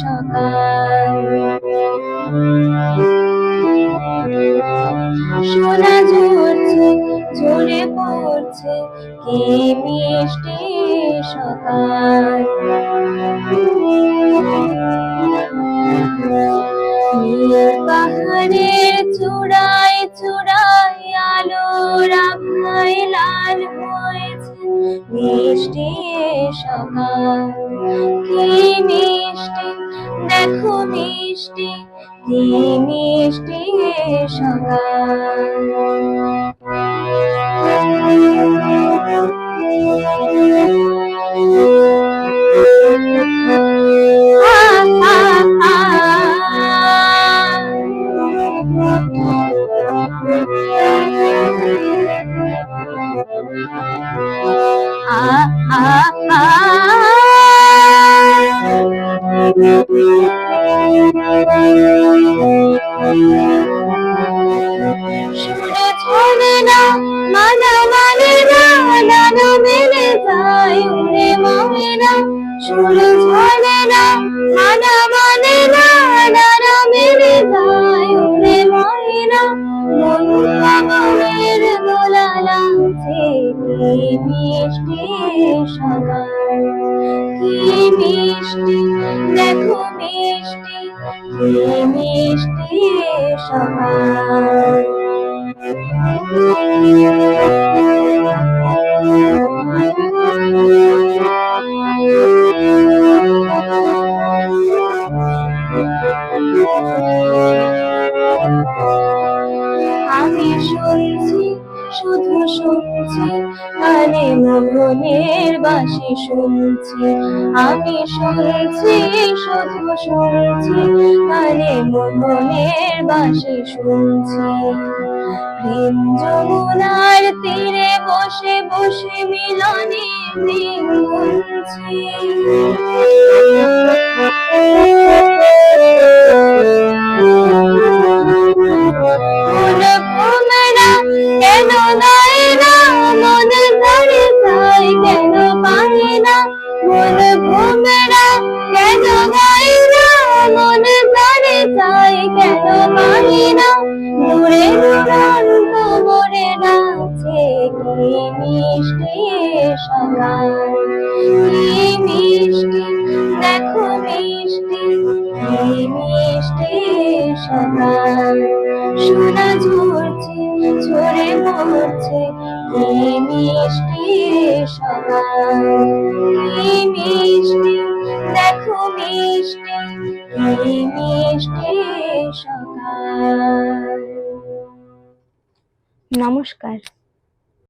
সকাল। সোনা ঝরছে ঝরে পড়ছে কি মিষ্টি সকাল। নীল পাহাড়ের চূড়ায় চূড়ায় আলোর আভায় লাল হয়েছে মিষ্টি সকাল। কি মিষ্টি দেখো মিষ্টি কি মিষ্টি সকাল। সুরে ঝরে না মানা মানে না ডানা মেলে যায় উড়ে ময়না। সুরে ঝরে না মানা মানে না ডানা মেলে যায় উড়ে ময়না। মন পাগলের দোলা লাগছে কি মিষ্টি সকাল। কি মিষ্টি দেখো মিষ্টি কি মিষ্টি সকাল। আমি শুনছি শুধু শুনছি কানে মোহনের বাঁশি শুনছি। আমি শুনছি শুধু শুনছি কানে মোহনের বাঁশি শুনছি। প্রেম যমুনার তীরে বসে বসে মিলনের দিন গুনছি। মন ভোমরা কেন গায় না মন ধরে যায় কেন পায় না। মন ভোমরা কেন গায় না মন ধরে যায় কেন পায় না। দূরে দুরন্ত মোরে ডাকছে কি মিষ্টি সকাল। কি মিষ্টি দেখো মিষ্টি কি মিষ্টি সকাল। সোনা ঝরছে ঝরে পড়ছে কি মিষ্টি সকাল। কি মিষ্টি দেখো মিষ্টি কি মিষ্টি সকাল। নমস্কার।